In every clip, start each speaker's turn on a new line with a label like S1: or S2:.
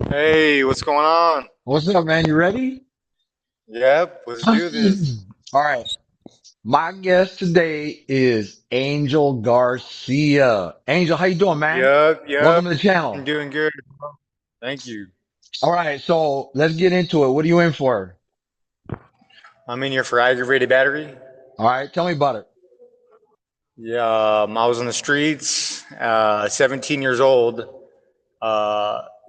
S1: Hey, what's going on?
S2: What's up, man? You ready?
S1: Yep, let's do this.
S2: All right. My guest today is Angel Garcia. Angel, how you doing, man?
S1: Yep,
S2: Welcome
S1: yep.
S2: to the
S1: I'm
S2: channel.
S1: doing good. Thank you.
S2: All right, so let's get into it. What are you in for?
S1: I'm in here for aggravated battery.
S2: All right, tell me about it.
S1: Yeah, I was on the streets, 17 years old,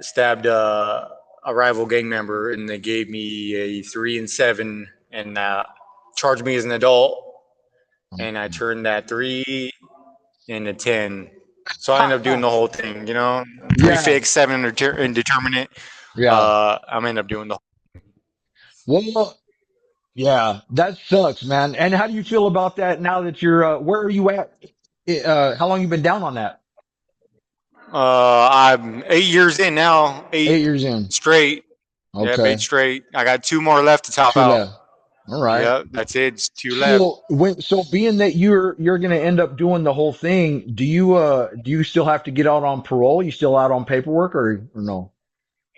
S1: stabbed a rival gang member, and they gave me a 3 and 7 and charged me as an adult. And I turned that 3 into 10. So I ended up doing the whole thing, three
S2: Yeah,
S1: fixed, 7 indeterminate.
S2: yeah.
S1: I'm end up doing the.
S2: Well, yeah, that sucks, man. And how do you feel about that now that where are you at? How long you been down on that?
S1: I'm 8 years in now,
S2: 8 years in.
S1: straight. Yep, eight
S2: Okay,
S1: straight. I got two more left to top
S2: two
S1: out.
S2: left. All right.
S1: Yep, that's it. It's two left.
S2: So being that you're gonna end up doing the whole thing, do you still have to get out on parole? You still out on paperwork or no?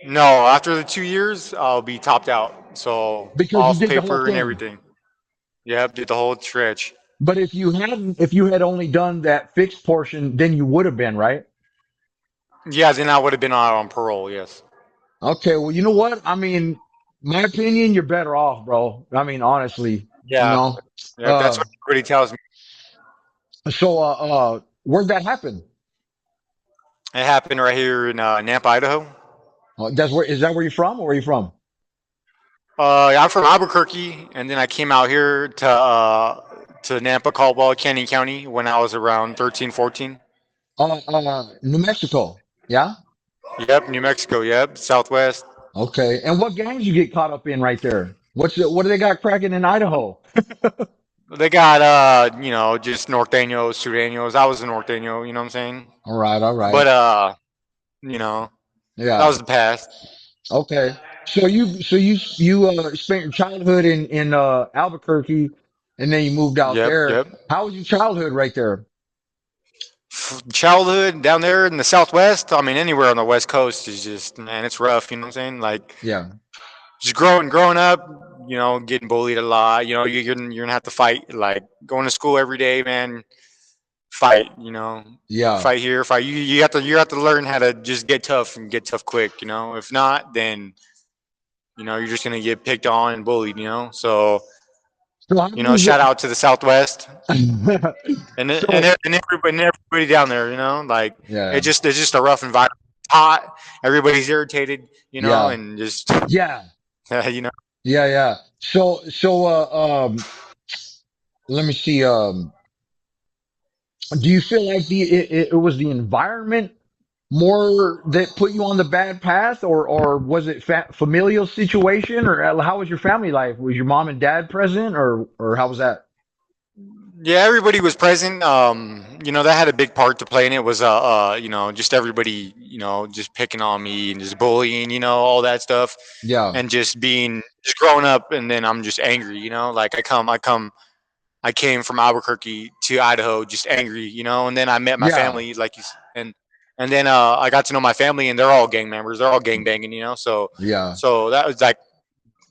S1: No, after the 2 years, I'll be topped out. So
S2: Because you
S1: off
S2: did the whole
S1: paper and
S2: thing.
S1: everything. Yep, did the whole stretch.
S2: But if you had only done that fixed portion, then you would have been, right?
S1: Yeah, then I would have been out on parole. Yes.
S2: Okay, well, you know what? I mean, my opinion, you're better off, bro. I mean, honestly, you
S1: Yeah.
S2: know.
S1: Yep, that's
S2: Uh
S1: what everybody tells me.
S2: where'd that happen?
S1: It happened right here in Nampa, Idaho.
S2: That's where is that where you're from or where you from?
S1: I'm from Albuquerque, and then I came out here to Nampa, Caldwell, Canyon County when I was around 13, 14.
S2: New Mexico. Yeah?
S1: Yep, New Mexico. Yep, Southwest.
S2: Okay. And what gangs you get caught up in right there? What do they got cracking in Idaho?
S1: They got just norteños, sureños. I was a norteño, you know what I'm saying?
S2: All right, all right.
S1: But you know, that
S2: Yeah.
S1: was the past.
S2: Okay. So you spent your childhood in Albuquerque and then you moved out
S1: Yep,
S2: there.
S1: yep.
S2: How was your childhood right there?
S1: Childhood down there in the Southwest. I mean, anywhere on the West Coast is just, man, it's rough. You know what I'm saying? Like
S2: Yeah.
S1: just growing up, getting bullied a lot. You're gonna have to fight. Like going to school every day, man. Fight.
S2: Yeah.
S1: Fight here, fight. You have to learn how to just get tough and get tough quick. If not, then you're just gonna get picked on and bullied.
S2: So how was
S1: Shout
S2: it?
S1: out to the Southwest and
S2: So
S1: everybody down there. Like
S2: yeah.
S1: it's just a rough environment. It's hot. Everybody's irritated.
S2: Yeah.
S1: And just
S2: Yeah.
S1: you know.
S2: Yeah, yeah. Let me see. Do you feel like it was the environment more that put you on the bad path, or was it familial situation, or how was your family life? Was your mom and dad present, or how was that?
S1: Yeah, everybody was present. That had a big part to play in it. Was just everybody, just picking on me and just bullying, all that stuff,
S2: Yeah,
S1: and just growing up, and then I'm just angry, like I came from Albuquerque to Idaho, just angry, and then I met my
S2: yeah,
S1: family, like and then I got to know my family, and they're all gang members, they're all gang banging,
S2: yeah.
S1: so that was like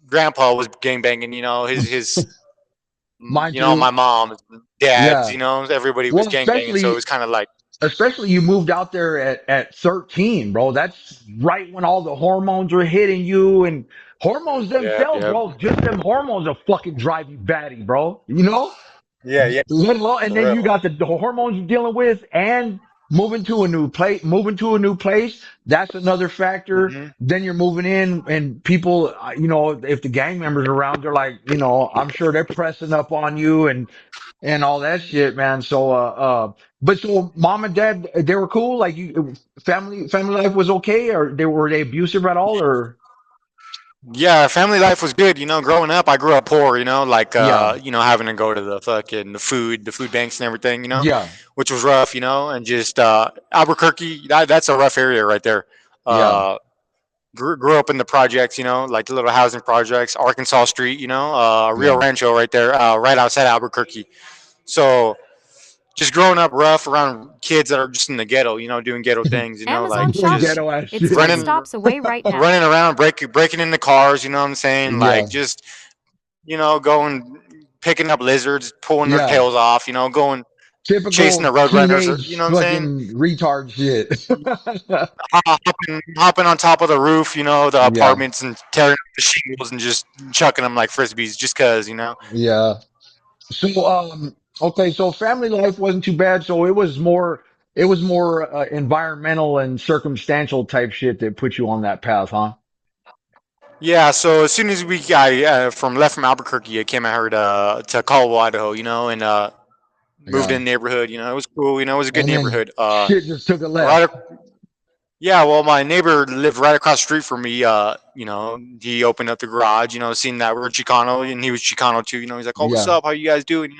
S1: grandpa was gang banging, his
S2: Mine too.
S1: my mom, dads,
S2: Yeah.
S1: everybody was
S2: Well,
S1: gang banging. So it was kind of like,
S2: especially you moved out there at 13, bro. That's right when all the hormones are hitting you and hormones
S1: yeah,
S2: themselves,
S1: yeah,
S2: bro. Just them hormones will fucking drive you batty, bro. You know?
S1: yeah, yeah,
S2: Let alone, and
S1: for
S2: then you
S1: real.
S2: got the hormones you're dealing with and moving to a new place. That's another factor.
S1: Hmm.
S2: Then you're moving in and people, if the gang members are around, they're like, I'm sure they're pressing up on you and all that shit, man. But so mom and dad, they were cool. Like family life was okay, or were they abusive at all, or
S1: Yeah, family life was good. Growing up, I grew up poor. Like
S2: yeah,
S1: having to go to the food banks and everything.
S2: yeah,
S1: Which was rough. And just Albuquerque, that's a rough area right there.
S2: yeah,
S1: Uh, grew up in the projects. Like the little housing projects, Arkansas Street. Rio
S2: yeah,
S1: Rancho right there, right outside Albuquerque. So just growing up rough around kids that are just in the ghetto, doing ghetto things, like
S3: Amazon
S2: Doing
S3: shopping.
S1: just
S2: ghetto ass
S3: It's
S2: shit.
S3: 3
S1: running
S3: stops away right now.
S1: running around, breaking into cars, what I'm saying?
S2: Yeah,
S1: Like just, going picking up lizards, pulling their
S2: yeah.
S1: tails off, going chasing the
S2: Typical
S1: road runners,
S2: teenage
S1: what I'm saying?
S2: fucking retard shit.
S1: Hopping on top of the roof, the
S2: Yeah,
S1: apartments and tearing up the shingles and just chucking them like frisbees just cause.
S2: yeah. So, okay, so family life wasn't too bad. So it was more environmental and circumstantial type shit that put you on that path, huh?
S1: Yeah, so as soon as we got from left from Albuquerque, I came out here to Caldwell, Idaho, and moved in
S2: Yeah.
S1: the neighborhood. It was cool. It was a good
S2: And then
S1: neighborhood.
S2: shit just took a
S1: Right.
S2: left.
S1: Yeah, well, my neighbor lived right across the street from me. He opened up the garage. Seen that we're Chicano, and he was Chicano too. He's like, "Oh, what's
S2: Yeah.
S1: up? How you guys doing?"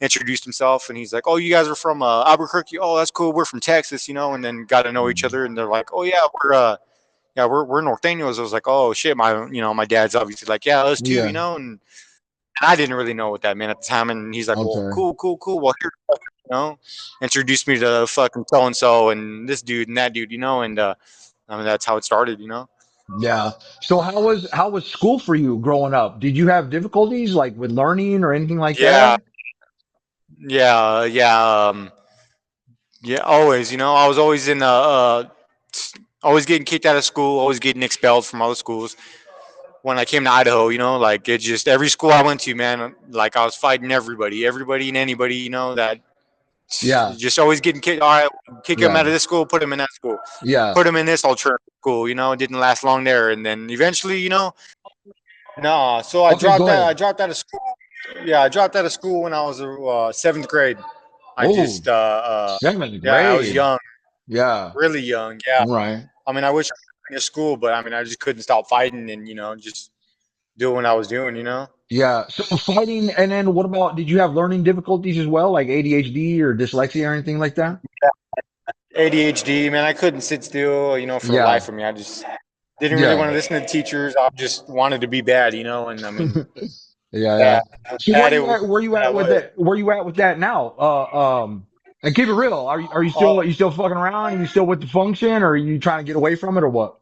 S1: Introduced himself, and he's like, "Oh, you guys are from Albuquerque. Oh, that's cool. We're from Texas." And then got to know each
S2: Mm.
S1: other, and they're like, "Oh yeah, we're Norteños." I was like, "Oh shit, my dad's obviously like, yeah, us too."
S2: Yeah.
S1: And I didn't really know what that meant at the time, and he's like, "Well,
S2: Okay.
S1: cool, cool, cool. Well, here, you know, introduced me to fucking so and so and this dude and that dude, and I mean that's how it started.
S2: Yeah. So how was school for you growing up? Did you have difficulties like with learning or anything like
S1: Yeah,
S2: that?
S1: yeah, yeah. Always, I was always always getting kicked out of school, always getting expelled from other schools. When I came to Idaho, like it just every school I went to, man, like I was fighting everybody and anybody, that
S2: Yeah.
S1: just always getting kicked. All right, kick him out
S2: Yeah.
S1: of this school, put him in that school,
S2: Yeah.
S1: put him in this alternative school. It didn't last long there, and then eventually, no. So I
S2: Okay,
S1: dropped
S2: go
S1: out. I
S2: ahead.
S1: dropped out of school. Yeah, I dropped out of school when I was seventh grade. I
S2: Oh,
S1: just,
S2: seventh
S1: yeah, I was
S2: grade.
S1: young,
S2: Yeah.
S1: really young. Yeah,
S2: Right.
S1: I mean, I wish I finished school, but I mean, I just couldn't stop fighting and just doing what I was doing.
S2: Yeah. So fighting, and then what about, did you have learning difficulties as well, like ADHD or dyslexia or anything like that?
S1: ADHD, man, I couldn't sit still, for the life
S2: Yeah.
S1: of me. I just didn't really want
S2: Yeah.
S1: to listen to teachers. I just wanted to be bad. And I mean,
S2: Yeah.
S1: yeah,
S2: Yeah. So where
S1: bad
S2: you at? Where you at
S1: that
S2: with
S1: was.
S2: that? Where you at with that now? And keep it real. Are you still fucking around? Are you still with the function, or are you trying to get away from it, or what?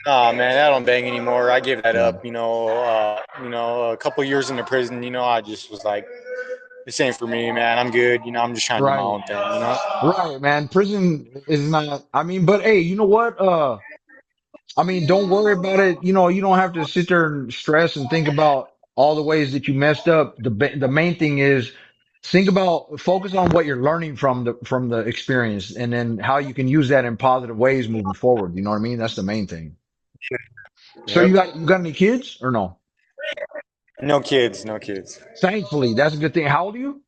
S1: Oh man, I don't bang anymore. I gave that
S2: Yeah.
S1: up. A couple years in the prison. I just was like, this ain't for me, man. I'm good. I'm just trying to do my
S2: Right.
S1: own thing.
S2: Right, man. Prison is not. I mean, but hey, you know what? I mean, don't worry about it. You don't have to sit there and stress and think about all the ways that you messed up. The main thing is focus on what you're learning from the experience, and then how you can use that in positive ways moving forward. You know what I mean? That's the main thing. So
S1: Yep.
S2: you got any kids or no?
S1: No kids. No kids.
S2: Thankfully, that's a good thing. How old are you?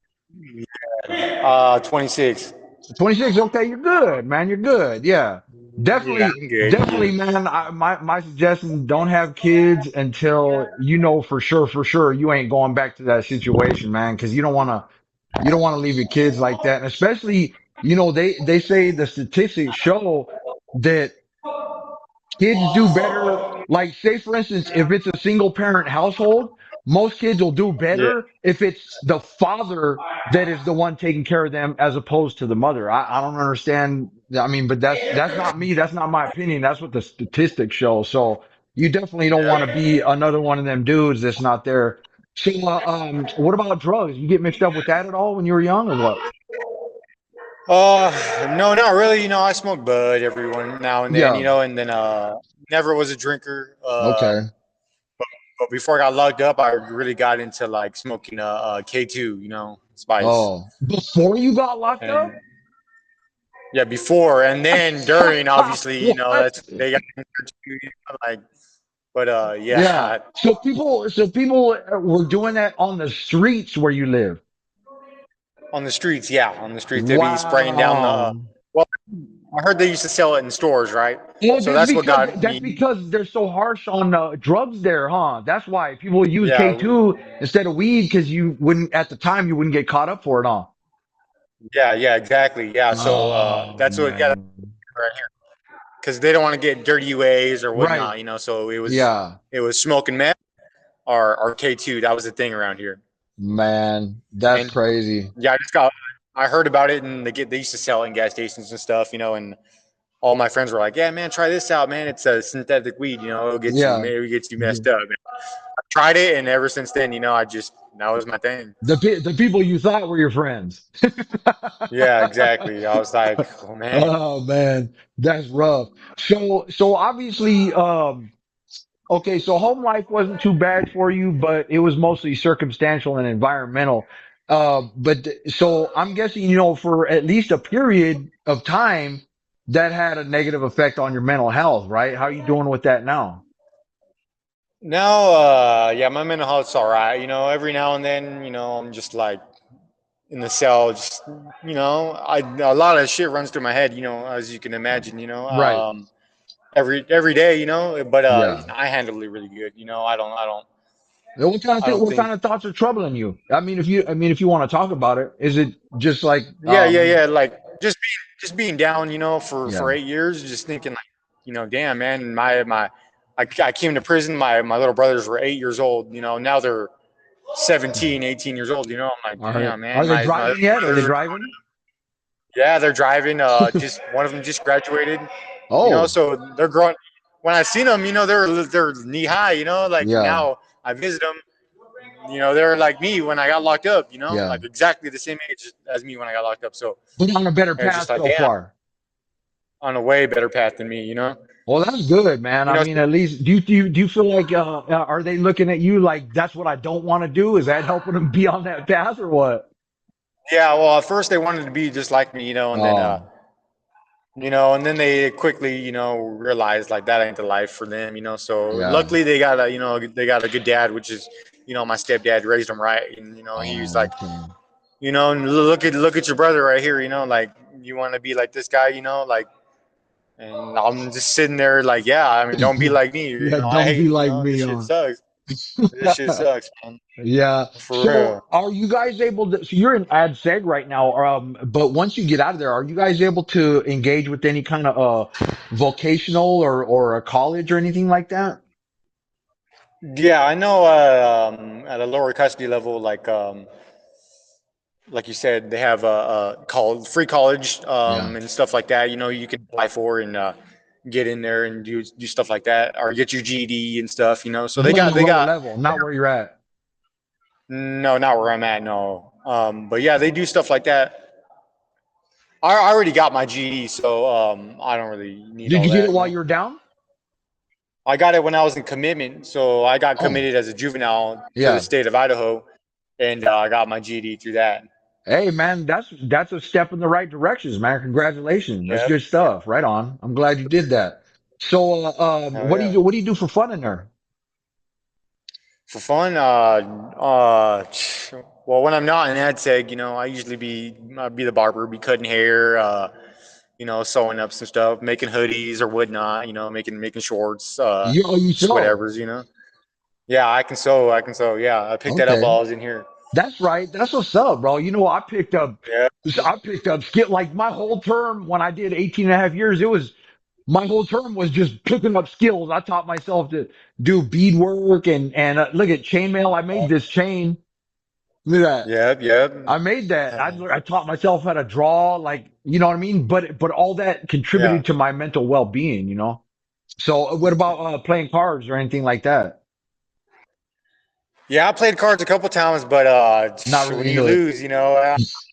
S1: 26.
S2: 26. Okay, you're good, man. You're good. Yeah.
S1: Yeah,
S2: Definitely,
S1: I'm good.
S2: definitely, man. My suggestion, don't have kids until you know for sure you ain't going back to that situation, man, because you don't want to leave your kids like that. And especially, they say the statistics show that kids do better. Like, say for instance, if it's a single parent household, most kids will do
S1: Yeah.
S2: better if it's the father that is the one taking care of them as opposed to the mother. I don't understand. I mean, but that's not me. That's not my opinion. That's what the statistics show. So you definitely don't want to be another one of them dudes that's not there. So, what about drugs? You get mixed up with that at all when you were young or what?
S1: No, not really. I smoke bud every one now and then.
S2: Yeah.
S1: And then never was a drinker.
S2: Okay.
S1: But before I got locked up, I really got into like smoking K2. Spice.
S2: Oh, before you got locked
S1: And
S2: up?
S1: yeah, before and then during, obviously,
S2: What?
S1: that's they got like, but
S2: Yeah.
S1: yeah,
S2: So people were doing that on the streets where you live.
S1: on the streets, yeah, on the streets, they'd be spraying down the.
S2: Wow.
S1: Well, I heard they used to sell it in stores, right?
S2: Well,
S1: So
S2: that's
S1: that's what
S2: because
S1: got
S2: that's
S1: me.
S2: because they're so harsh on drugs there, huh? That's why people use
S1: Yeah,
S2: K2 instead of weed because you wouldn't at the time you wouldn't get caught up for it, huh?
S1: yeah, exactly, yeah. So
S2: Oh
S1: that's what got
S2: man.
S1: right here because they don't want to get dirty UAs or
S2: Right.
S1: whatnot, So
S2: Yeah.
S1: it was smoking meth or K2. That was the thing around here,
S2: Man, that's
S1: and
S2: crazy.
S1: yeah, I just got I heard about it, and they used to sell it in gas stations and stuff, and all my friends were like, "Yeah, man, try this out, man. It's a synthetic weed. It'll get you,
S2: Yeah.
S1: maybe get you
S2: Yeah.
S1: messed up." Man. I tried it, and ever since then, I just that was my thing.
S2: The people you thought were your friends.
S1: Yeah, exactly. I was like, "Oh man."
S2: Oh man, that's rough. So obviously, okay, so home life wasn't too bad for you, but it was mostly circumstantial and environmental. But so I'm guessing, for at least a period of time that had a negative effect on your mental health, right? How are you doing with that now?
S1: Now, yeah, my mental health's all right. Every now and then, I'm just like in the cell, just a lot of shit runs through my head. As you can imagine.
S2: Right.
S1: Every day. But
S2: Yeah.
S1: I handle it really good. I don't
S2: What
S1: think.
S2: kind of thoughts are troubling you? I mean, if you want to talk about it, is it just like,
S1: Yeah, yeah, yeah. Like just being down. For
S2: yeah,
S1: 8 years, just thinking like, damn man, I came to prison. My little brothers were 8 years old. Now they're 17, 18 years old. I'm like,
S2: are,
S1: damn,
S2: are
S1: man,
S2: they
S1: my little
S2: driving yet? Are they
S1: brothers are,
S2: driving?
S1: yeah, they're driving. Just one of them just graduated.
S2: Oh,
S1: So they're growing. When I seen them, they're knee high. Like
S2: yeah,
S1: now I visit them. They're like me when I got locked up.
S2: yeah.
S1: Like exactly the same age as me when I got locked up. So
S2: But on a better
S1: it's just
S2: path
S1: like,
S2: so
S1: damn,
S2: far.
S1: on a way better path than me.
S2: Well, that's good, man. I
S1: You know.
S2: mean, at least do you feel like are they looking at you like that's what I don't want to do? Is that helping them be on that path or what?
S1: Yeah. Well, at first they wanted to be just like me.
S2: Oh,
S1: And then they quickly, realized like that ain't the life for them. So
S2: yeah.
S1: luckily they got a good dad, which is, my stepdad raised them right, and he was
S2: Oh,
S1: like,
S2: okay.
S1: and look at your brother right here, like you want to be like this guy, like, and I'm just sitting there like, yeah, I mean, don't be like me,
S2: Yeah,
S1: I
S2: don't be
S1: hate,
S2: like
S1: this
S2: me,
S1: shit
S2: huh?
S1: sucks, this shit sucks, man,
S2: Yeah.
S1: for
S2: So
S1: real.
S2: are you guys able to, so you're in ad seg right now, but once you get out of there, are you guys able to engage with any kind of, vocational or a college or anything like that?
S1: Yeah, I know. At a lower custody level, like you said, they have free college,
S2: Yeah.
S1: and stuff like that. You can apply for and get in there and do stuff like that, or get your GED and stuff. So they
S2: But on
S1: got
S2: a
S1: they
S2: lower
S1: got
S2: level, not where you're at.
S1: no, not where I'm at, no. But yeah, they do stuff like that. I already got my GED, so I don't really need
S2: Did
S1: all
S2: you get it
S1: that.
S2: while you were down?
S1: I got it when I was in commitment, so I got
S2: Oh,
S1: committed as a juvenile to the
S2: yeah.
S1: state of Idaho, and I got my GED through that.
S2: Hey, man, that's a step in the right directions, man. Congratulations. That's
S1: Yep.
S2: good stuff. Right on. I'm glad you did that. So,
S1: Hell
S2: what do you
S1: yeah.
S2: do? What do you do for fun in there?
S1: For fun, well, when I'm not in ad seg, I usually be the barber, be cutting hair, sewing up some stuff, making hoodies or whatnot, making shorts,
S2: You
S1: just
S2: sew.
S1: whatever's. Yeah, I can sew. I can sew. Yeah, I picked that up while
S2: Okay.
S1: I was in here.
S2: That's right. That's what's up, bro.
S1: Yeah.
S2: I picked up skill like my whole term when I did 18 and a half years. It was my whole term was just picking up skills. I taught myself to do beadwork and look at chainmail. I made this chain. Look at that.
S1: Yep. Yep.
S2: I made that. I taught myself how to draw, like, you know what I mean? But all that
S1: Yeah.
S2: contributed to my mental well-being. So what about, playing cards or anything like that?
S1: Yeah, I played cards a couple times, but
S2: Not
S1: when
S2: really
S1: you
S2: into it.
S1: lose,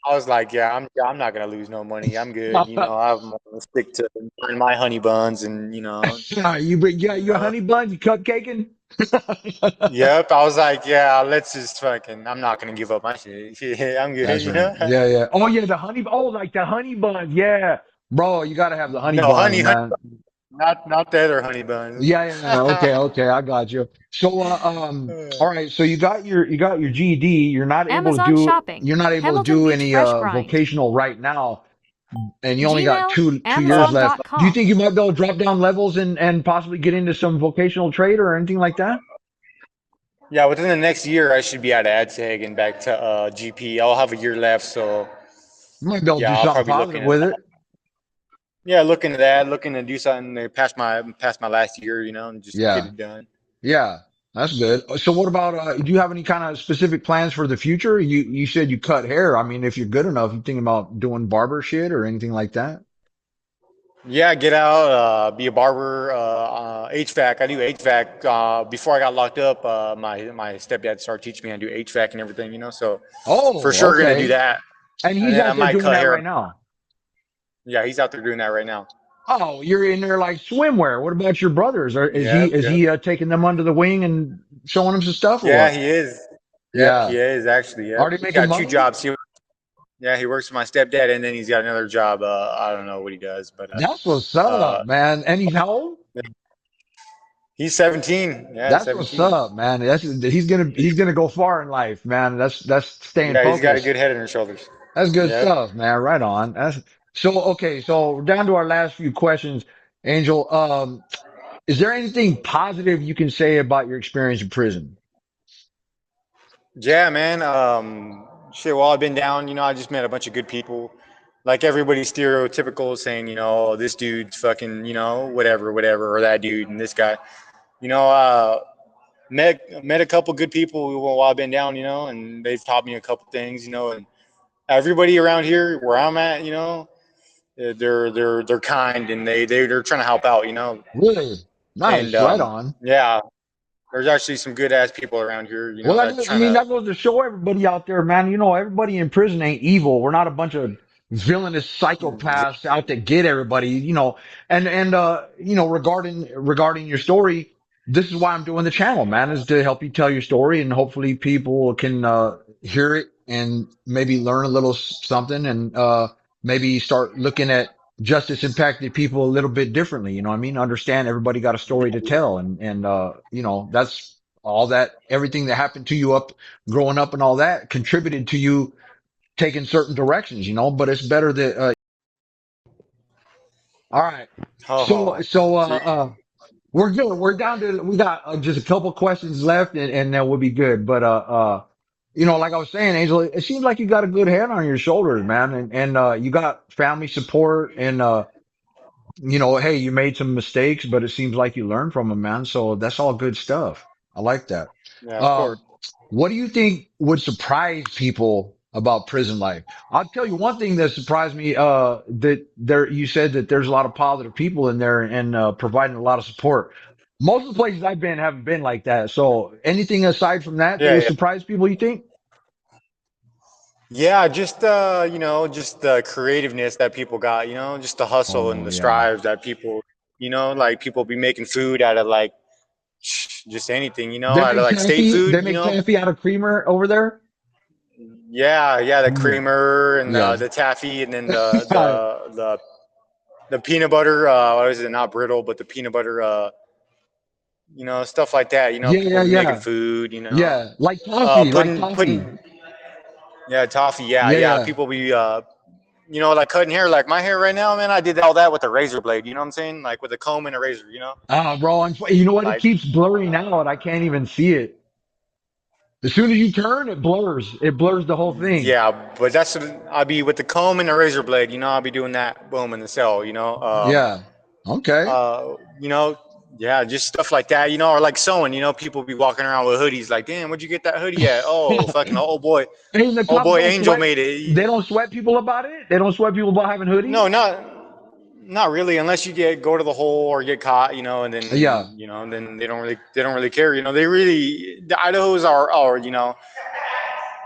S1: I was like, yeah, I'm not gonna lose no money. I'm good. I'm gonna stick to my honey buns and
S2: You a
S1: uh,
S2: honey bun? You cupcaking?
S1: yep. I was like, yeah, let's just fucking. I'm not gonna give up my shit. Yeah, I'm good.
S2: That's right. Yeah, yeah. Oh yeah, the honey. Oh, like the honey bun. Yeah, bro, you gotta have the honey
S1: No,
S2: buns,
S1: honey,
S2: man.
S1: not the other honey buns.
S2: Yeah, yeah, yeah. Okay, okay, I got you. So, all right. So you got your GED.
S3: Amazon shopping.
S2: You're not able to
S3: Hamilton
S2: do
S3: Beach
S2: any
S3: Fresh Grind.
S2: vocational right now, and you only got
S3: Gmail,
S2: two years left. Do you
S3: Amazon.com.
S2: think you might be able to drop down levels and possibly get into some vocational trade or anything like that?
S1: Yeah, within the next year, I should be out of AdSeg and back to GP. I'll have a year left, so
S2: You might be able to
S1: yeah,
S2: do
S1: I'll
S2: something
S1: probably
S2: positive
S1: looking at
S2: with it.
S1: yeah, looking at that, looking to do something to pass my last year, and just get
S2: Yeah,
S1: it done.
S2: yeah. That's good. So what about, do you have any kind of specific plans for the future? You said you cut hair. I mean, if you're good enough, you thinking about doing barber shit or anything like that?
S1: Yeah, get out, be a barber, HVAC. I do HVAC. Before I got locked up, my stepdad started teaching me how to do HVAC and everything, So for
S2: Oh,
S1: sure gonna do
S2: okay.
S1: that.
S2: And
S1: And
S2: he's
S1: then I
S2: out there
S1: might
S2: doing
S1: cut
S2: that
S1: hair.
S2: right now.
S1: Yeah, he's out there doing that right now.
S2: Oh, you're in there like swimwear. What about your brothers? Or
S1: Yep,
S2: is
S1: yep.
S2: he taking them under the wing and showing them some stuff or
S1: Yeah,
S2: what?
S1: he is. Yep, he
S2: Yeah.
S1: is actually.
S2: Are
S1: Yep,
S2: they
S1: he's
S2: making
S1: got two
S2: money?
S1: jobs. Yeah, he works for my stepdad, and then he's got another job. I don't know what he does, but
S2: That's what's up,
S1: uh,
S2: man. And he's how old?
S1: he's 17. Yeah,
S2: That's what's
S1: 17.
S2: up, man. He's gonna go far in life, man. That's staying
S1: Yeah, he's got a
S2: focused.
S1: good head on his shoulders.
S2: That's good
S1: Yep.
S2: stuff, man. Right on. That's so okay. So we're down to our last few questions, Angel. Is there anything positive you can say about your experience in prison?
S1: Yeah, man. Shit. While I've been down, I just met a bunch of good people. Like everybody's stereotypical, saying, oh, this dude's fucking, whatever, whatever, or that dude and this guy. You know, uh, met a couple good people while I've been down, and they've taught me a couple things, and everybody around here where I'm at, they're kind and they're trying to help out,
S2: Really
S1: and
S2: nice. Right on.
S1: yeah, there's actually some good ass people around here,
S2: Well,
S1: that's
S2: I
S1: trying
S2: mean,
S1: to.
S2: that goes to show everybody out there, man. You know, everybody in prison ain't evil. We're not a bunch of villainous psychopaths out to get everybody, regarding your story, this is why I'm doing the channel, man, is to help you tell your story and hopefully people can, hear it and maybe learn a little something and, maybe start looking at justice impacted people a little bit differently. You know what I mean? Understand everybody got a story to tell that's all that everything that happened to you up growing up and all that contributed to you taking certain directions, but it's better that, all right. So,
S1: Oh,
S2: so, uh,
S1: so you-
S2: uh, we're good. We got just a couple questions left and then we'll be good. But, like I was saying, Angel, it seems like you got a good head on your shoulders, man. And you got family support and, hey, you made some mistakes, but it seems like you learned from them, man. So that's all good stuff. I like that.
S1: yeah, of course.
S2: Um, what do you think would surprise people about prison life? I'll tell you one thing that surprised me, that you said that there's a lot of positive people in there and, providing a lot of support. Most of the places I've been haven't been like that. So anything aside from that
S1: Yeah,
S2: would
S1: yeah,
S2: surprise people, you think?
S1: yeah. Just the creativeness that people got. Just the hustle and
S2: Oh,
S1: the
S2: yeah.
S1: strives that people. Like people be making food out of like just anything.
S2: They
S1: Out of
S2: make
S1: like state
S2: taffy.
S1: food.
S2: They make taffy out of creamer over there.
S1: Yeah, yeah. The
S2: Mm,
S1: creamer and
S2: yeah.
S1: the taffy, and then
S2: Yeah,
S1: the peanut butter. What is it? Not brittle, but the peanut butter. Stuff like that. People
S2: yeah,
S1: be making
S2: yeah.
S1: food.
S2: Yeah. Like toffee, like toffee.
S1: Putting yeah, toffee. Yeah,
S2: Yeah,
S1: yeah.
S2: yeah.
S1: People be like cutting hair. Like my hair right now, man. I did all that with a razor blade. You know what I'm saying? Like with a comb and a razor.
S2: Bro, you know what? It
S1: Like
S2: keeps blurring out. I can't even see it. As soon as you turn, it blurs. It blurs the whole thing.
S1: yeah, but that's I'll be with the comb and the razor blade. I'll be doing that. Boom in the cell.
S2: Yeah. Okay.
S1: Uh, you know, yeah, just stuff like that. Or like sewing. People be walking around with hoodies. Like, damn, where'd you get that hoodie at? Oh, fucking
S2: And the
S1: oh
S2: cops
S1: boy,
S2: don't
S1: Angel
S2: sweat.
S1: made
S2: They
S1: it.
S2: don't sweat people about it. They don't sweat people about having hoodies.
S1: No, not really, unless you go to the hole or get caught, and
S2: Yeah.
S1: then they don't really care. They really the Idaho's are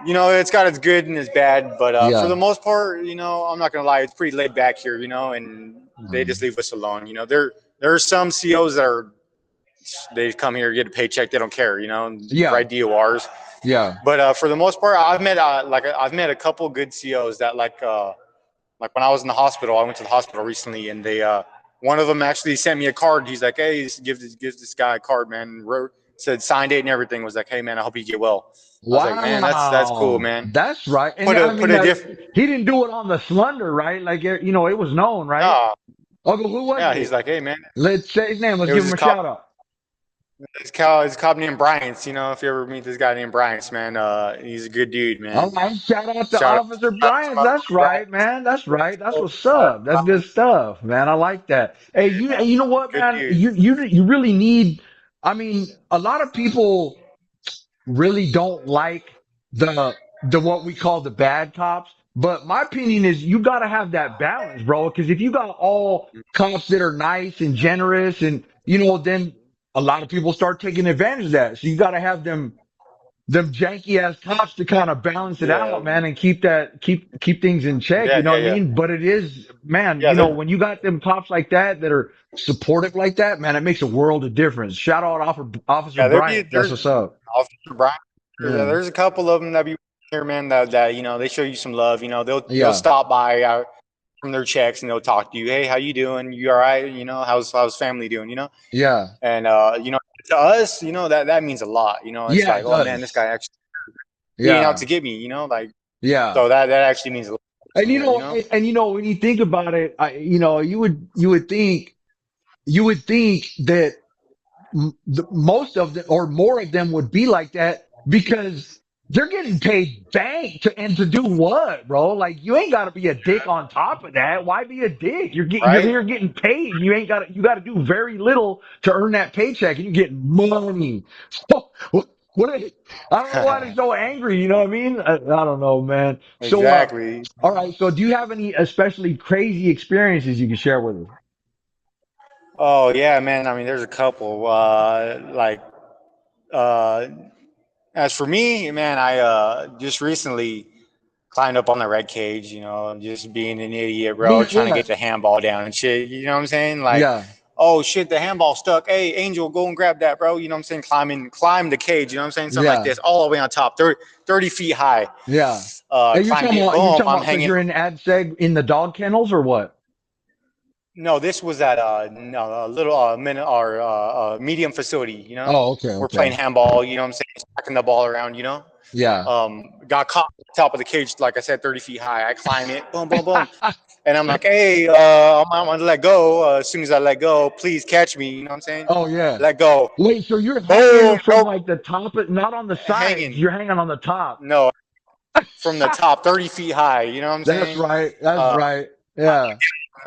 S1: it's got its good and its bad, but for the
S2: Yeah.
S1: most part, I'm not gonna lie, it's pretty laid back here, and they just
S2: Um,
S1: leave us alone. There are some COs that are they come here get a paycheck, they don't care,
S2: yeah.
S1: write DORs,
S2: Yeah.
S1: but for the most part, I've met a couple good COs that like when I was in the hospital, I went to the hospital recently, and they one of them actually sent me a card. He's like, "Hey, give this guy a card, man." And wrote, said signed it and everything. Was like, "Hey, man, I hope you get well." I was like, "Man, that's cool,
S2: Wow.
S1: man."
S2: That's right. And
S1: Put a
S2: I
S1: put
S2: mean,
S1: a diff.
S2: he didn't do it on the slender, right? Like, it was known, right?
S1: No,
S2: Oh, but who was
S1: yeah, he's
S2: it?
S1: like, "Hey, man."
S2: Let's say his name. Let's
S1: It
S2: give
S1: was
S2: him
S1: this
S2: a
S1: cop.
S2: shout out.
S1: This cop named Bryant. If you ever meet this guy named Bryant, man, he's a good dude,
S2: All
S1: man.
S2: right. Shout out to
S1: Shout out,
S2: Officer
S1: shout out to
S2: Bryant.
S1: my
S2: That's
S1: boy Bryant.
S2: right, man. That's right. That's what's
S1: Uh,
S2: up. That's good stuff, man. I like that. Hey, you know what,
S1: Good
S2: man?
S1: dude.
S2: You really need. I mean, a lot of people really don't like the what we call the bad cops. But my opinion is you got to have that balance, bro. Because if you got all cops that are nice and generous, and then a lot of people start taking advantage of that. So you got to have them janky ass cops to kind of balance it
S1: Yeah,
S2: out, man, and keep things in check. You
S1: yeah,
S2: know
S1: yeah,
S2: what I
S1: yeah,
S2: mean? But it is, man.
S1: yeah.
S2: When you got them cops like that are supportive like that, man, it makes a world of difference. Shout out Officer
S1: Yeah,
S2: Bryant. That's
S1: there's
S2: what's up.
S1: Officer Brian.
S2: Yeah,
S1: There's a couple of them that be here, man. That they show you some love. They'll
S2: yeah,
S1: stop by from their checks and they'll talk to you. Hey, how you doing? You all right? How's family doing?
S2: yeah,
S1: And to us, that means a lot. It's
S2: yeah.
S1: like,
S2: It
S1: oh man, this
S2: does.
S1: guy actually being out
S2: Yeah,
S1: to get me. Like
S2: yeah.
S1: so that actually means a lot to
S2: And
S1: me.
S2: when you think about it, you would think that most of them or more of them would be like that because they're getting paid bank to do what, bro? Like you ain't got to be a dick on top of that. Why be a dick? You're
S1: Right?
S2: here getting paid. You got to do very little to earn that paycheck, and you get money. So I don't know why they're so angry. You know what I mean? I don't know, man. So
S1: Exactly.
S2: all right. So do you have any especially crazy experiences you can share with us?
S1: Oh yeah, man. I mean, there's a couple. Uh, as for me, man, I just recently climbed up on the red cage. Just being an idiot, bro,
S2: Me,
S1: trying to
S2: yeah,
S1: get the handball down and shit. You know what I'm saying? Like,
S2: yeah,
S1: oh shit, the handball stuck. Hey, Angel, go and grab that, bro. You know what I'm saying? Climb the cage. You know what I'm saying? Something like
S2: yeah.
S1: this, all the way on top, 30 feet high.
S2: Yeah. And
S1: Climbed it.
S2: you're
S1: Boom.
S2: talking
S1: I'm
S2: about because
S1: hanging.
S2: you're in ad seg in the dog kennels or what?
S1: No, this was at no, a little minute or medium facility.
S2: Oh, okay,
S1: We're playing
S2: okay.
S1: handball. You know what I'm saying? Smacking the ball around.
S2: Yeah.
S1: Got caught on the top of the cage, like I said, 30 feet high. I climb it, boom, boom, boom, and I'm like, hey, I'm gonna let go. As soon as I let go, please catch me. You know what I'm saying?
S2: Oh, yeah.
S1: Let go.
S2: Wait, so you're hanging
S1: Boom,
S2: from
S1: nope,
S2: like the top, not on the sides.
S1: hanging.
S2: You're hanging on the top.
S1: No, from the top, 30 feet high. You know what I'm
S2: That's
S1: saying?
S2: right. That's
S1: Uh,
S2: right. Yeah.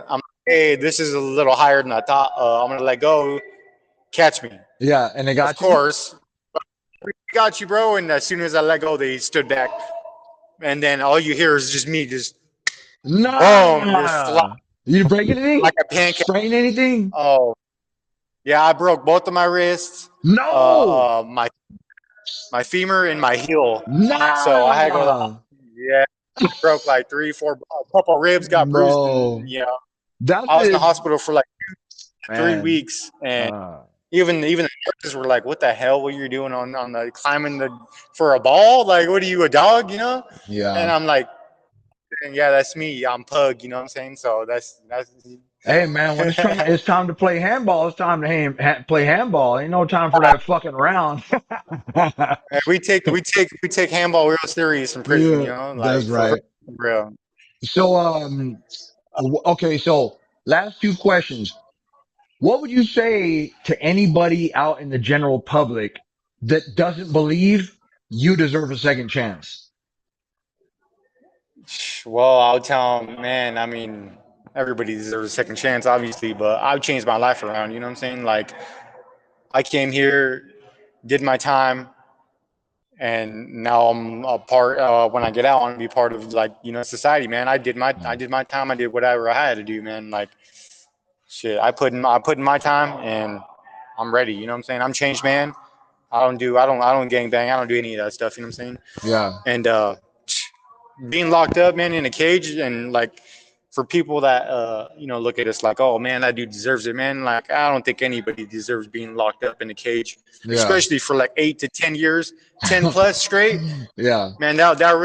S1: I'm like, hey, this is a little higher than I thought. I'm gonna let go. Catch me.
S2: Yeah. And they
S1: Of
S2: got you?
S1: course, got you, bro. And as soon as I let go, they stood back, and then all you hear is just me, just boom, just fly
S2: Nah. You break
S1: like
S2: anything?
S1: a pancake.
S2: Sprain anything?
S1: Oh, yeah, I broke both of my wrists,
S2: No.
S1: my femur, and my heel. So I had to go to the
S2: Nah.
S1: hospital. Yeah, broke like three, four, a couple ribs got bruised, and
S2: Bro. That
S1: I was in the
S2: is,
S1: hospital for like three
S2: man.
S1: weeks, and
S2: Uh,
S1: even the nurses were like, "What the hell were you doing on the climbing the for a ball? Like, what are you, a dog? And
S2: yeah.
S1: I'm like, yeah, that's me. I'm Pug. You know what I'm saying? So that's.
S2: Hey man, when it's time to play handball, it's time to play handball. Ain't no time for that fucking round.
S1: We take handball real serious in prison.
S2: Yeah, that's
S1: Like for
S2: right.
S1: real.
S2: So okay, so last two questions. What would you say to anybody out in the general public that doesn't believe you deserve a second chance?
S1: Well, I'll tell them, man. I mean, everybody deserves a second chance, obviously, but I've changed my life around. You know what I'm saying? Like, I came here, did my time, and now I'm a part. When I get out, I want to be part of like society, man. I did my time. I did whatever I had to do, man. Like, shit, I put in my time, and I'm ready. You know what I'm saying? I'm changed, man. I don't gang bang. I don't do any of that stuff. You know what I'm saying?
S2: Yeah,
S1: And being locked up, man, in a cage, and like for people that look at us like, oh man, that dude deserves it, man. Like I don't think anybody deserves being locked up in a cage,
S2: yeah,
S1: especially for like 8 to 10 years, 10 plus straight.
S2: yeah,
S1: Man, that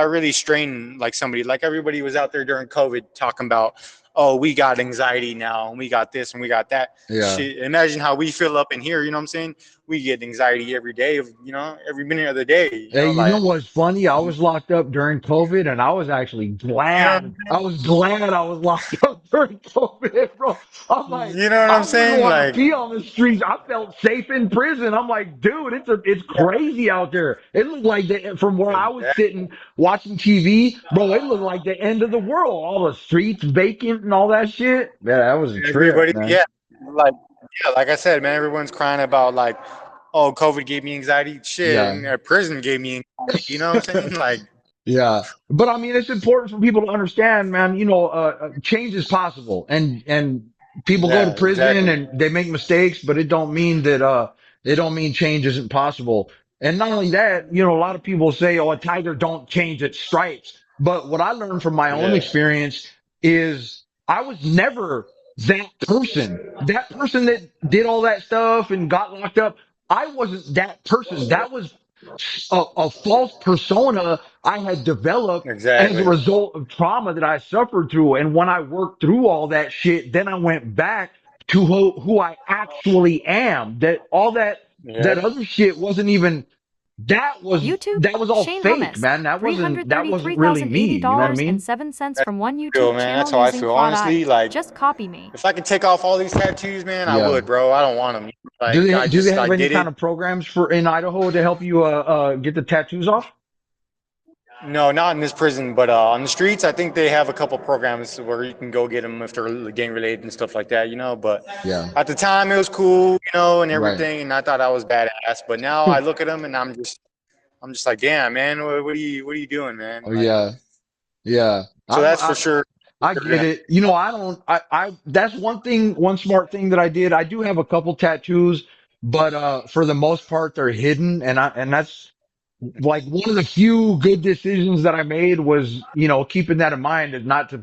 S1: really strained like somebody. Like everybody was out there during COVID talking about, oh, we got anxiety now, and we got this, and we got that.
S2: yeah.
S1: Shit, imagine how we feel up in here. You know what I'm saying? We get anxiety every day of every minute of the day.
S2: Hey, you know
S1: Like
S2: what's funny? I was locked up during COVID and I was actually glad. I was glad I was locked up during COVID, bro. I'm like,
S1: you know what I'm
S2: I wouldn't
S1: saying?
S2: want to
S1: Like
S2: be on the streets. I felt safe in prison. I'm like, dude, it's crazy out there. It looked like from where I was sitting watching TV, bro, it looked like the end of the world. All the streets vacant and all that shit. Yeah, that was a trip,
S1: everybody,
S2: man.
S1: yeah, like yeah, like I said, man, everyone's crying about like, oh, COVID gave me anxiety. Shit,
S2: Yeah.
S1: and prison gave me anxiety. You know what I'm saying? Like,
S2: Yeah. But I mean, it's important for people to understand, man, change is possible and people go to
S1: yeah,
S2: prison
S1: exactly.
S2: and they make mistakes, but it don't mean change isn't possible. And not only that, a lot of people say, oh, a tiger don't change its stripes. But what I learned from my own
S1: Yeah,
S2: experience is I was never that person. That person that did all that stuff and got locked up. I wasn't that person. That was a false persona I had developed as a
S1: exactly.
S2: result of trauma that I suffered through. And when I worked through all that shit, then I went back to who I actually am. That
S1: Yep.
S2: other shit wasn't even,
S3: YouTube,
S2: that was all
S3: Shane
S2: fake,
S3: Hummus,
S2: man. That wasn't really me. You know what I mean?
S3: $333,080
S1: That's
S3: from one
S1: how I feel,
S3: YouTube
S1: man.
S3: channel
S1: That's how I
S3: using
S1: feel.
S3: Claude I.
S1: Honestly, like,
S3: Just copy me.
S1: if I could take off all these tattoos, man, I
S2: Yeah.
S1: would, bro. I don't want them.
S2: Do
S1: Like,
S2: they,
S1: I
S2: do they
S1: just,
S2: have
S1: I
S2: any
S1: did
S2: kind
S1: it.
S2: of programs for in Idaho to help you, get the tattoos off?
S1: No, not in this prison, but on the streets, I think they have a couple programs where you can go get them if they're gang related and stuff like that, you know. But
S2: Yeah.
S1: at the time, it was cool, you know, and
S2: Right.
S1: everything, and I thought I was badass. But now I look at them and I'm just like, damn, man, what are you doing, man?
S2: Oh
S1: Like,
S2: yeah. Yeah.
S1: so that's for sure.
S2: I get it. I don't, that's one smart thing that I did. I do have a couple tattoos, but, for the most part, they're hidden. And that's like one of the few good decisions that I made was, keeping that in mind is not to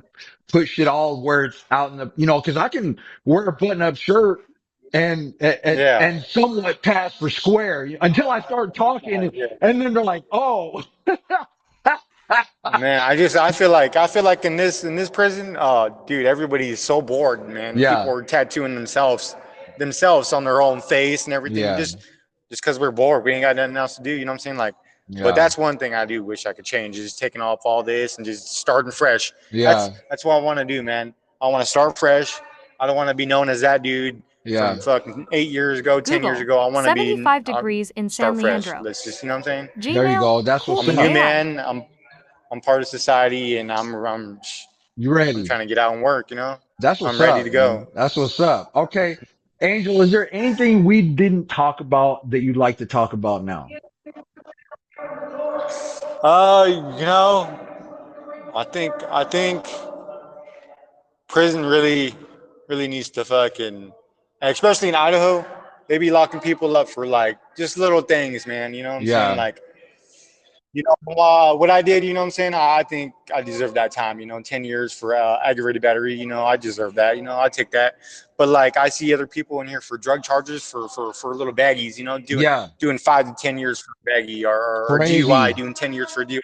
S2: put shit all where it's out in the, cause I can wear a button up shirt
S1: Yeah,
S2: and somewhat pass for square until I start talking
S1: yeah.
S2: and then they're like, oh,
S1: Man, I feel like in this prison, dude, everybody is so bored, man. People
S2: yeah,
S1: are tattooing themselves on their own face and everything,
S2: yeah,
S1: just because we're bored. We ain't got nothing else to do. You know what I'm saying? Like, but
S2: yeah,
S1: that's one thing I do wish I could change is taking off all this and just starting fresh.
S2: yeah,
S1: That's what I want to do, man. I want to start fresh. I don't want to be known as that dude from
S2: yeah.
S1: fucking 8 years ago, 10 years
S3: Google,
S1: ago. I want to be
S3: 75 degrees in San
S1: start fresh.
S3: Leandro.
S1: Let's just, you know what I'm saying?
S2: There you
S3: Gmail,
S2: go. That's what's
S3: cool
S1: I'm a new
S2: up.
S3: AI.
S1: man. I'm part of society, and
S2: You
S1: I'm
S2: ready?
S1: trying to get out and work. You know,
S2: That's what's
S1: I'm ready to
S2: up, man.
S1: go.
S2: That's what's up. Okay. Angel, is there anything we didn't talk about that you'd like to talk about now?
S1: You know, I think prison really needs to fucking, especially in Idaho, they be locking people up for like just little things, man. You know what I'm saying?
S2: Yeah.
S1: Like, what I did. You know what I'm saying? I think I deserve that time. You know, 10 years for aggravated battery. You know, I deserve that. You know, I take that. But like, I see other people in here for drug charges for little baggies. You know,
S2: Yeah.
S1: doing 5 to 10 years for a baggie or DUI,
S2: Crazy.
S1: doing 10 years for a DUI.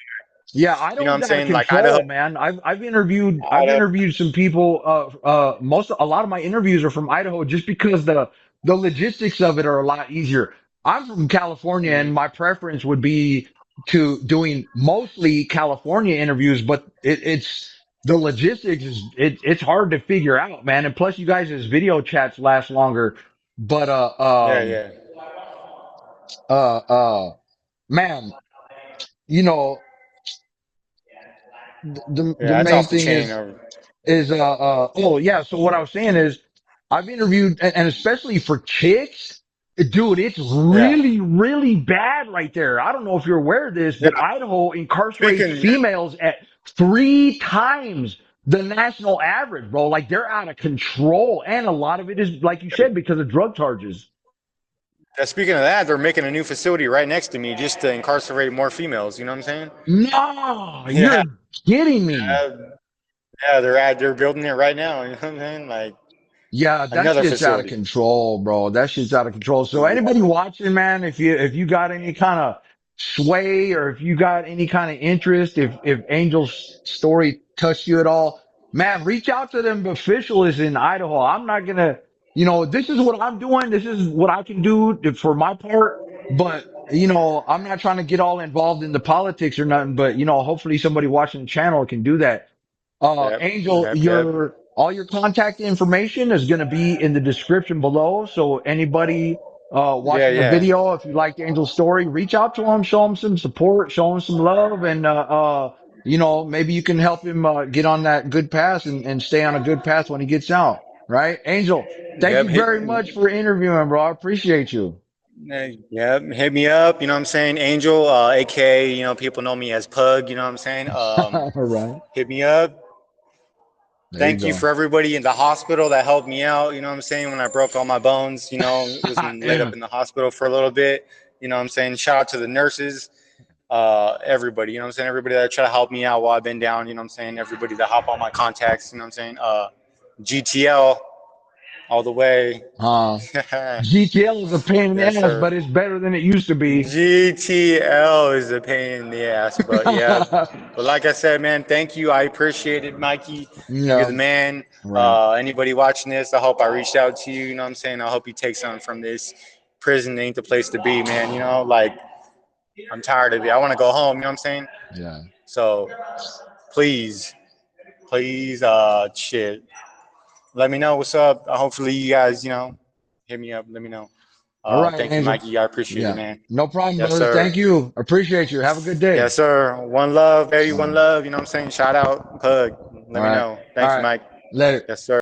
S2: Yeah,
S1: You know what
S2: Idaho's
S1: I'm
S2: out of
S1: saying? Like Idaho,
S2: control, man. I've
S1: Idaho.
S2: interviewed some people. A lot of my interviews are from Idaho, just because the logistics of it are a lot easier. I'm from California, and
S1: Mhm.
S2: my preference would be to doing mostly California interviews, but it's the logistics it's hard to figure out, man. And plus, you guys' video chats last longer. But
S1: Yeah, yeah,
S2: uh, man, you know the
S1: yeah. That's
S2: main
S1: off the
S2: thing
S1: chain.
S2: is oh yeah, so what I was saying is I've interviewed, and especially for chicks, dude, it's
S1: Yeah,
S2: really bad right there. I don't know if you're aware of this,
S1: yeah.
S2: but Idaho incarcerates
S1: Speaking,
S2: females at 3 times the national average, bro. Like, they're out of control, and a lot of it is, like you said, because of drug charges.
S1: speaking of that, they're making a new facility right next to me just to incarcerate more females. You know what I'm saying?
S2: No,
S1: Yeah,
S2: you're kidding me.
S1: uh, yeah. They're building it right now. You know what I'm saying? Like
S2: Yeah, that
S1: another
S2: shit's out of
S1: facility.
S2: control, bro. That shit's out of control. So anybody watching, man, if you got any kind of sway, or if you got any kind of interest, if Angel's story touched you at all, man, reach out to them officials in Idaho. I'm not gonna, this is what I'm doing. This is what I can do for my part. But, I'm not trying to get all involved in the politics or nothing, but, hopefully somebody watching the channel can do that.
S1: Yep,
S2: Angel,
S1: yep, yep.
S2: all your contact information is going to be in the description below. So anybody,
S1: Yeah,
S2: watching the
S1: yeah,
S2: video, if you liked Angel's story, reach out to him, show him some support, show him some love, and, maybe you can help him, get on that good path and stay on a good path when he gets out. right? Angel, thank
S1: Yep,
S2: you very much for interviewing, bro. I appreciate you.
S1: yep, hit me up. You know what I'm saying? Angel, aka, people know me as Pug. You know what I'm saying?
S2: All right.
S1: Hit me up.
S2: There you
S1: Thank you
S2: go.
S1: for everybody in the hospital that helped me out. You know what I'm saying? When I broke all my bones, was laid up
S2: Yeah.
S1: in the hospital for a little bit. You know what I'm saying? Shout out to the nurses, everybody. You know what I'm saying? Everybody that tried to help me out while I've been down. You know what I'm saying? Everybody that hop on my contacts. You know what I'm saying? GTL all the way.
S2: Uh, GTL is a pain in the
S1: Yes,
S2: ass,
S1: sir.
S2: but it's better than it used to be.
S1: GTL is a pain in the ass, but yeah. But like I said, man, thank you. I appreciate it, Mikey. You're the
S2: Yeah.
S1: man.
S2: Right.
S1: Anybody watching this, I hope I reached out to you. You know what I'm saying? I hope you take something from this. Prison ain't the place to be, man. Like I'm tired of it. I want to go home. You know what I'm saying?
S2: Yeah.
S1: So please, please, shit. Let me know what's up. Hopefully, you guys, hit me up. Let me know.
S2: All right,
S1: Thank you,
S2: Angel.
S1: Mikey. I appreciate it,
S2: Yeah.
S1: man.
S2: No problem,
S1: Yes,
S2: brother.
S1: sir.
S2: Thank you. Appreciate you. Have a good day.
S1: Yes, sir. One love, baby.
S2: All
S1: One
S2: right.
S1: love. You know what I'm saying? Shout out, Pug.
S2: All
S1: Let me
S2: right.
S1: know.
S2: All
S1: Thank you,
S2: right.
S1: Mike.
S2: Later.
S1: Yes, sir.